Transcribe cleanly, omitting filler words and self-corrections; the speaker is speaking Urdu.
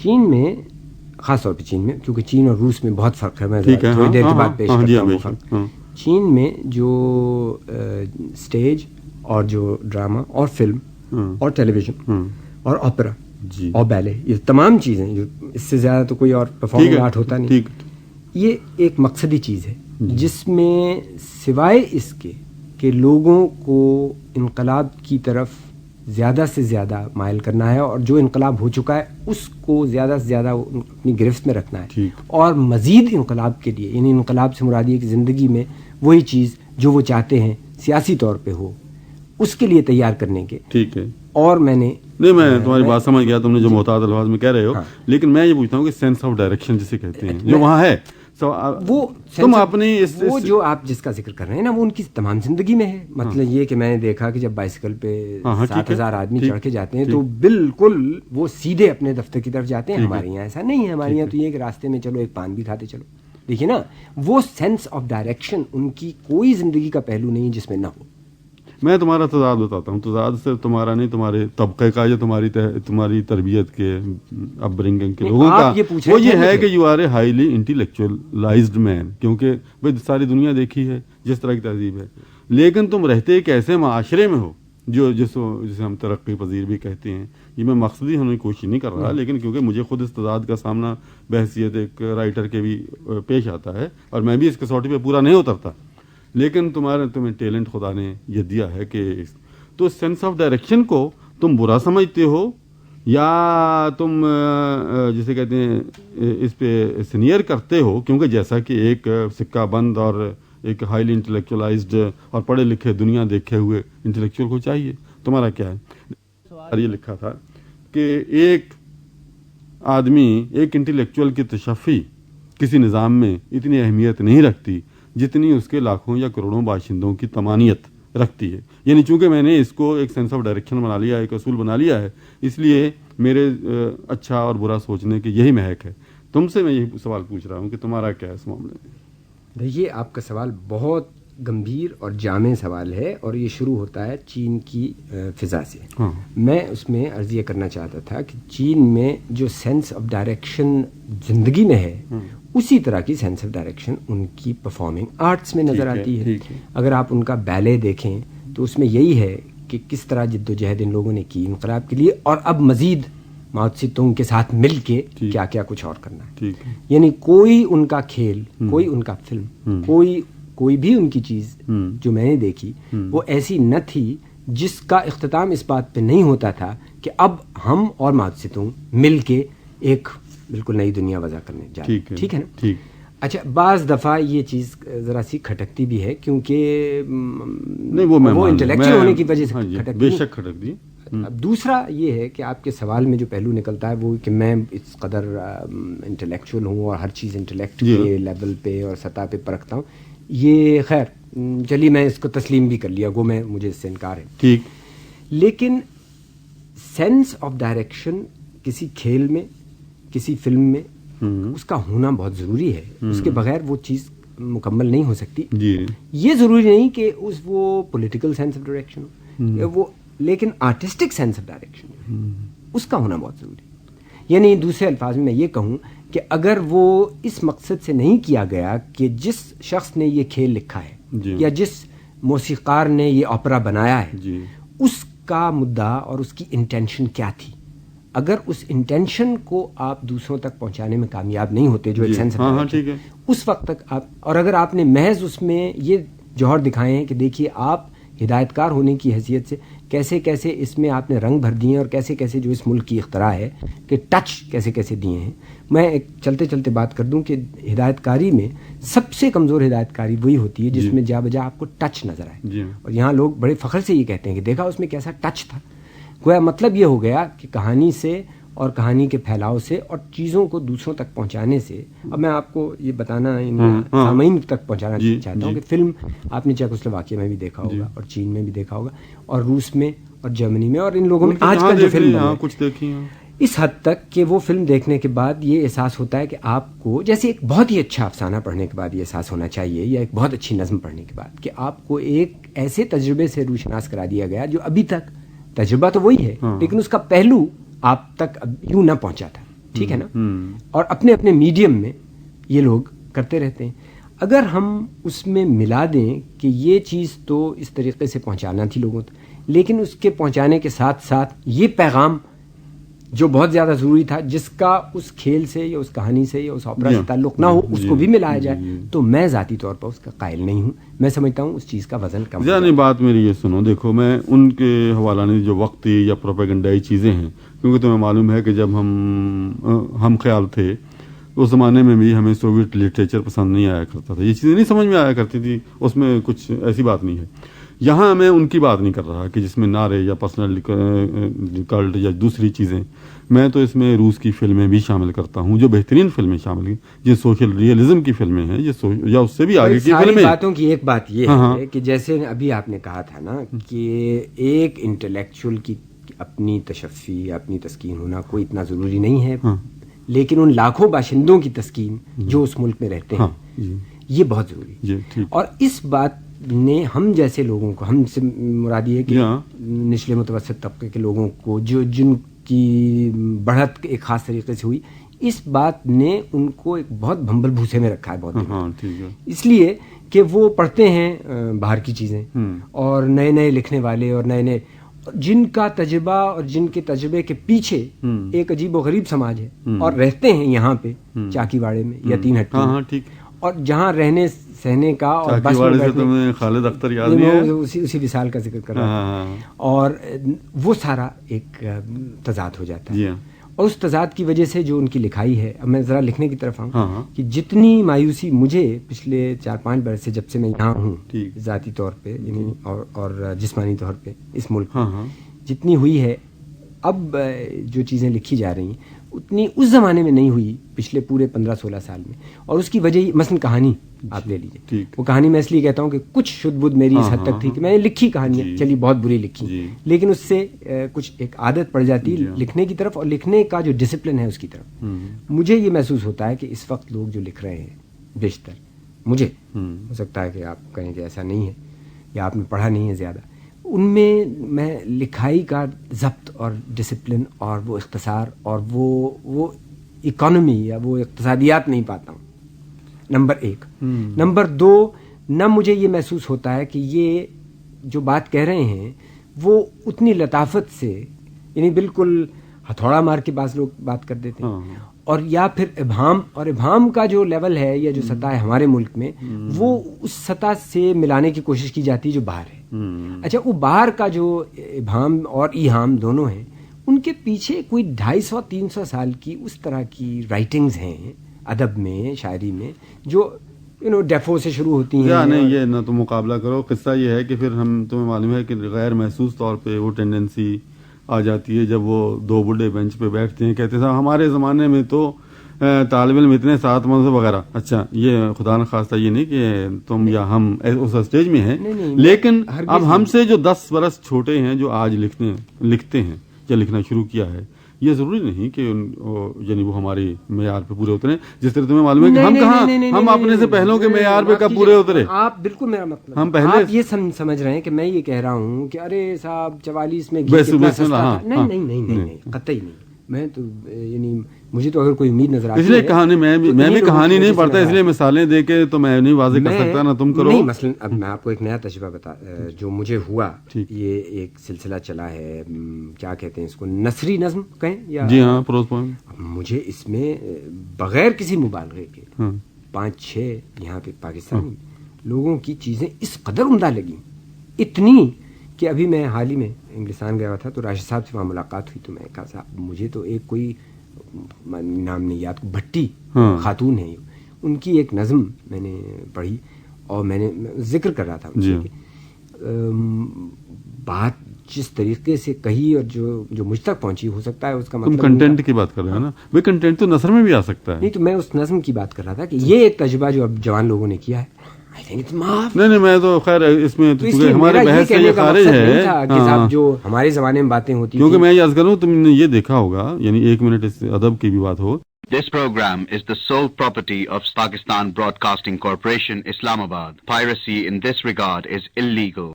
چین میں خاص طور پہ چین میں، کیونکہ چین اور روس میں بہت فرق ہے، میں تھوڑی دیر کے بعد پیش کرتا ہوں وہ فرق. چین میں جو اسٹیج اور جو ڈرامہ اور فلم اور ٹیلی ویژن اور اوپرا اور بیلے، یہ تمام چیزیں جو اس سے زیادہ تو کوئی اور پرفارمنگ آرٹ ہوتا نہیں، یہ ایک مقصدی چیز ہے جس میں سوائے اس کے کہ لوگوں کو انقلاب کی طرف زیادہ سے زیادہ مائل کرنا ہے، اور جو انقلاب ہو چکا ہے اس کو زیادہ سے زیادہ اپنی گرفت میں رکھنا ہے، اور مزید انقلاب کے لیے، یعنی انقلاب سے مراد یہ کہ زندگی میں وہی چیز جو وہ چاہتے ہیں سیاسی طور پہ ہو، اس کے لیے تیار کرنے کے. ٹھیک ہے. اور میں تمہاری بات سمجھ گیا، تم نے جو محتاط الفاظ میں کہہ رہے ہو، لیکن میں یہ پوچھتا ہوں کہ سینس آف ڈائریکشن جسے کہتے ہیں جو وہاں ہے، وہ تم اپنی وہ جو آپ جس کا ذکر کر رہے ہیں نا، وہ ان کی تمام زندگی میں ہے. مطلب یہ کہ میں نے دیکھا کہ جب بائسیکل پہ 7,000 آدمی چڑھ کے جاتے ہیں تو بالکل وہ سیدھے اپنے دفتر کی طرف جاتے ہیں. ہمارے یہاں ایسا نہیں ہے. ہمارے یہاں تو یہ کہ راستے میں چلو ایک پان بھی کھاتے چلو. دیکھیے نا، وہ سینس آف ڈائریکشن ان کی کوئی زندگی کا پہلو نہیں جس میں نہ ہو. میں تمہارا تضاد بتاتا ہوں. تضاد سے تمہارا نہیں، تمہارے طبقے کا یا تمہاری تربیت کے اپ برنگنگ کے لوگوں کا، وہ یہ ہے کہ یو آر اے ہائیلی انٹلیکچوئلائزڈ مین، کیونکہ بھائی ساری دنیا دیکھی ہے جس طرح کی تہذیب ہے، لیکن تم رہتے ایک ایسے معاشرے میں ہو جسے ہم ترقی پذیر بھی کہتے ہیں. یہ میں مقصدی ہونے کی کوشش نہیں کر رہا، لیکن کیونکہ مجھے خود اس تضاد کا سامنا بحیثیت ایک رائٹر کے بھی پیش آتا ہے، اور میں بھی اس کسوٹی پہ پورا نہیں اترتا. لیکن تمہیں ٹیلنٹ خدا نے یہ دیا ہے کہ تو سینس آف ڈائریکشن کو تم برا سمجھتے ہو، یا تم جسے کہتے ہیں اس پہ سینئر کرتے ہو، کیونکہ جیسا کہ ایک سکہ بند اور ایک ہائیلی انٹلیکچوئلائزڈ اور پڑھے لکھے دنیا دیکھے ہوئے انٹلیکچوئل کو چاہیے. تمہارا کیا ہے؟ یہ لکھا تھا کہ ایک آدمی، ایک انٹلیکچوئل کی تشفی کسی نظام میں اتنی اہمیت نہیں رکھتی جتنی اس کے لاکھوں یا کروڑوں باشندوں کی طمانیت رکھتی ہے. یعنی چونکہ میں نے اس کو ایک سینس آف ڈائریکشن بنا لیا ہے، ایک اصول بنا لیا ہے، اس لیے میرے اچھا اور برا سوچنے کی یہی مہک ہے. تم سے میں یہی سوال پوچھ رہا ہوں کہ تمہارا کیا ہے اس معاملے میں؟ دیکھیے، آپ کا سوال بہت گمبھیر اور جامع سوال ہے، اور یہ شروع ہوتا ہے چین کی فضا سے. میں اس میں عرض یہ کرنا چاہتا تھا کہ چین میں جو سینس آف ڈائریکشن زندگی میں ہے، اسی طرح کی سینس آف ڈائریکشن ان کی پرفارمنگ آرٹس میں نظر آتی ہے. اگر آپ ان کا بیلے دیکھیں تو اس میں یہی ہے کہ کس طرح جد و جہد ان لوگوں نے کی انقلاب کے لیے، اور اب مزید ماؤ سی تونگ کے ساتھ مل کے کیا کیا کچھ اور کرنا ہے. یعنی کوئی ان کا کھیل، کوئی ان کا فلم، کوئی بھی ان کی چیز جو میں نے دیکھی وہ ایسی نہ تھی جس کا اختتام اس بات پہ نہیں ہوتا تھا کہ اب ہم اور ماؤ سی تونگ مل کے ایک بالکل نئی دنیا وضع کرنے جا رہے ہیں. ٹھیک ہے نا؟ اچھا، بعض دفعہ یہ چیز ذرا سی کھٹکتی بھی ہے، کیونکہ وہ انٹلیکچوئل ہونے کی وجہ سے کھٹکتی. اب دوسرا یہ ہے کہ آپ کے سوال میں جو پہلو نکلتا ہے وہ کہ میں اس قدر انٹلیکچوئل ہوں اور ہر چیز انٹلیکٹ کے لیول پہ اور سطح پہ پرکھتا ہوں. یہ خیر چلیے، میں اس کو تسلیم بھی کر لیا، گو میں مجھے اس سے انکار ہے. لیکن سینس آف ڈائریکشن کسی کھیل میں، کسی فلم میں اس کا ہونا بہت ضروری ہے. اس کے بغیر وہ چیز مکمل نہیں ہو سکتی. یہ ضروری نہیں کہ وہ پولیٹیکل سینس آف ڈائریکشن ہو، وہ لیکن آرٹسٹک سینس آف ڈائریکشن اس کا ہونا بہت ضروری ہے. یعنی دوسرے الفاظ میں یہ کہوں کہ اگر وہ اس مقصد سے نہیں کیا گیا کہ جس شخص نے یہ کھیل لکھا ہے یا جس موسیقار نے یہ اوپرا بنایا ہے، اس کا مدعا اور اس کی انٹینشن کیا تھی، اگر اس انٹینشن کو آپ دوسروں تک پہنچانے میں کامیاب نہیں ہوتے جو ایک سینس آف ڈائریکشن، اس وقت تک آپ، اور اگر آپ نے محض اس میں یہ جوہر دکھائے ہیں کہ دیکھیے آپ ہدایت کار ہونے کی حیثیت سے کیسے کیسے اس میں آپ نے رنگ بھر دیے اور کیسے کیسے جو اس ملک کی اختراع ہے کہ ٹچ کیسے کیسے دیے ہیں. میں ایک چلتے چلتے بات کر دوں کہ ہدایت کاری میں سب سے کمزور ہدایت کاری وہی ہوتی ہے جس میں جا بجا آپ کو ٹچ نظر آئے. اور یہاں لوگ بڑے فخر سے یہ کہتے ہیں کہ دیکھا اس میں کیسا ٹچ تھا. گویا مطلب یہ ہو گیا کہ کہانی سے اور کہانی کے پھیلاؤ سے اور چیزوں کو دوسروں تک پہنچانے سے. اب میں آپ کو یہ بتانا سامعین تک پہنچانا چاہتا ہوں کہ فلم آپ نے چیکوسلوواکیہ میں بھی دیکھا ہوگا اور چین میں بھی دیکھا ہوگا اور روس میں اور جرمنی میں اور ان لوگوں میں آج کل جو فلم کچھ دیکھی اس حد تک کہ وہ فلم دیکھنے کے بعد یہ احساس ہوتا ہے کہ آپ کو جیسے ایک بہت ہی اچھا افسانہ پڑھنے کے بعد یہ احساس ہونا چاہیے یا ایک بہت اچھی نظم پڑھنے کے بعد کہ آپ کو ایک ایسے تجربے سے روشناس کرا دیا گیا جو ابھی تک تجربہ تو وہی ہے لیکن اس کا پہلو آپ تک اب یوں نہ پہنچا تھا ٹھیک ہے نا, اور اپنے اپنے میڈیم میں یہ لوگ کرتے رہتے ہیں. اگر ہم اس میں ملا دیں کہ یہ چیز تو اس طریقے سے پہنچانا تھی لوگوں تک, لیکن اس کے پہنچانے کے ساتھ ساتھ یہ پیغام جو بہت زیادہ ضروری تھا, جس کا اس کھیل سے یا اس کہانی سے یا اس اوپرا سے تعلق نہ ہو, اس کو بھی ملایا جائے, تو میں ذاتی طور پر اس کا قائل نہیں ہوں. میں سمجھتا ہوں اس چیز کا وزن کم. یعنی بات میری یہ سنو, دیکھو میں ان کے حوالہ نہیں جو وقتی یا پروپیگنڈائی چیزیں ہیں, کیونکہ تمہیں معلوم ہے کہ جب ہم خیال تھے اس زمانے میں بھی ہمیں سوویٹ لٹریچر پسند نہیں آیا کرتا تھا, یہ چیزیں نہیں سمجھ میں آیا کرتی تھی, اس میں کچھ ایسی بات نہیں ہے. یہاں میں ان کی بات نہیں کر رہا کہ جس میں نعرے یا پرسنل کلٹ یا دوسری چیزیں. میں تو اس میں روس کی فلمیں بھی شامل کرتا ہوں, جو بہترین فلمیں شامل ہیں, یہ سوشل ریئلزم کی فلمیں ہیں, یا اس سے بھی آگے کی فلمیں. باتوں کی ایک بات یہ ہے کہ جیسے ابھی آپ نے کہا تھا نا کہ ایک انٹلیکچوئل کی اپنی تشفی, اپنی تسکین ہونا کوئی اتنا ضروری نہیں ہے, لیکن ان لاکھوں باشندوں کی تسکین جو اس ملک میں رہتے ہیں یہ بہت ضروری ہے. اور اس بات نے ہم جیسے لوگوں کو, ہم سے مراد یہ ہے کہ نچلے متوسط طبقے کے لوگوں کو, جن کی بڑھت ایک خاص طریقے سے ہوئی, اس بات نے ان کو ایک بہت بھنبل بھوسے میں رکھا ہے بہت. اس لیے کہ وہ پڑھتے ہیں باہر کی چیزیں, اور نئے نئے لکھنے والے اور نئے نئے جن کا تجربہ اور جن کے تجربے کے پیچھے ایک عجیب و غریب سماج ہے, اور رہتے ہیں یہاں پہ چاکی واڑے میں یا تین ہٹی, اور جہاں رہنے سہنے کا اور بس میں خالد اختر یاد نہیں ہے, اسی وصال کا ذکر کر رہا ہوں, اور وہ سارا ایک تضاد ہو جاتا ہے. اور اس تضاد کی وجہ سے جو ان کی لکھائی ہے, اب میں ذرا لکھنے کی طرف آؤں کہ جتنی مایوسی مجھے پچھلے 4-5 برس سے جب سے میں یہاں ہوں ذاتی طور پہ یعنی اور جسمانی طور پہ اس ملک میں جتنی ہوئی ہے, اب جو چیزیں لکھی جا رہی ہیں اتنی اس زمانے میں نہیں ہوئی پچھلے پورے 15-16 سال میں. اور اس کی وجہ مثلا کہانی آپ لے لیجیے, وہ کہانی میں اس لیے کہتا ہوں کہ کچھ شدھ بدھ میری اس حد تک تھی کہ میں نے لکھی کہانیاں, چلی بہت بری لکھی, لیکن اس سے کچھ ایک عادت پڑ جاتی لکھنے کی طرف, اور لکھنے کا جو ڈسپلن ہے اس کی طرف. مجھے یہ محسوس ہوتا ہے کہ اس وقت لوگ جو لکھ رہے ہیں بیشتر, مجھے ہو سکتا ہے کہ آپ کہیں کہ ایسا نہیں ہے یا آپ نے پڑھا نہیں ہے زیادہ, ان میں لکھائی کا ضبط اور ڈسپلن اور وہ اختصار اور وہ اکانومی یا وہ اقتصادیات نہیں پاتا ہوں, نمبر 1. نمبر 2, نہ مجھے یہ محسوس ہوتا ہے کہ یہ جو بات کہہ رہے ہیں وہ اتنی لطافت سے, یعنی بالکل ہتھوڑا مار کے بعض لوگ بات کر دیتے ہیں, اور یا پھر ابہام کا جو لیول ہے یا جو سطح ہے ہمارے ملک میں, وہ اس سطح سے ملانے کی کوشش کی جاتی ہے جو باہر ہے. اچھا, وہ باہر کا جو ابہام اور ایہام دونوں ہیں, ان کے پیچھے کوئی 250-300 سال کی اس طرح کی رائٹنگز ہیں ادب میں, شاعری میں, جو ڈیفو سے شروع ہوتی ہیں. نہیں, یہ نہ تو مقابلہ کرو. قصہ یہ ہے کہ پھر تمہیں معلوم ہے کہ غیر محسوس طور پہ وہ ٹینڈنسی آ جاتی ہے جب وہ دو بڈھے بینچ پہ بیٹھتے ہیں, کہتے ہیں ہمارے زمانے میں تو طالب علم اتنے 7 مذہب وغیرہ. اچھا, یہ خدا نخواستہ یہ نہیں کہ تم یا ہم اس اسٹیج میں ہیں, لیکن اب ہم سے جو 10 برس چھوٹے ہیں جو آج لکھتے ہیں یا لکھنا شروع کیا ہے, یہ ضروری نہیں کہ یعنی وہ ہمارے معیار پہ پورے اترے. جس طرح تمہیں معلوم ہے کہ ہم کہاں, ہم اپنے سے پہلوں کے معیار پہ کب پورے اترے. آپ بالکل, میرا مطلب ہم پہلے آپ یہ سمجھ رہے ہیں کہ میں یہ کہہ رہا ہوں کہ ارے صاحب 44 میں نہیں, قطعی نہیں. میں تو یعنی مجھے تو اگر کوئی امید نظر آتی ہے, اس لیے کہانی میں بھی کہانی نہیں پڑھتا, اس لیے مثالیں دے کے تو میں نہیں واضح کر سکتا نا, تم کرو. نہیں, مثلا اب میں آپ کو ایک نیا تجربہ جو مجھے ہوا, یہ ایک سلسلہ چلا ہے, کیا کہتے ہیں اس کو, نثری نظم کہیں یا, جی ہاں, پروز پوئم. مجھے اس میں بغیر کسی مبالغے کے 5-6 یہاں پہ پاکستانی لوگوں کی چیزیں اس قدر عمدہ لگیں, اتنی کہ ابھی میں حال ہی میں انگلستان گیا تھا تو راشد صاحب سے وہاں ملاقات ہوئی, تو میں کہا صاحب مجھے تو ایک کوئی نام نہیں یاد, بھٹی خاتون ہے, ان کی ایک نظم میں نے پڑھی اور میں نے ذکر کر رہا تھا ان سے کہ بات جس طریقے سے کہی اور جو مجھ تک پہنچی, ہو سکتا ہے اس کا مطلب تم کنٹینٹ کی بات کر رہے ہو نا, وہ کنٹینٹ تو نثر میں بھی آ سکتا ہے. نہیں, تو میں اس نظم کی بات کر رہا تھا کہ یہ ایک تجربہ جو اب جوان لوگوں نے کیا ہے. نہیں, میں تو خیر اس میں ہمارے بحث سے یہ خارج ہے کہ جو ہمارے زمانے میں باتیں ہوتی, کیونکہ میں یہ عرض کروں, تم نے یہ دیکھا ہوگا, یعنی 1 منٹ اس ادب کی بھی بات ہو. This program is the sole property of Pakistan Broadcasting Corporation, Islamabad. Piracy in this regard is illegal.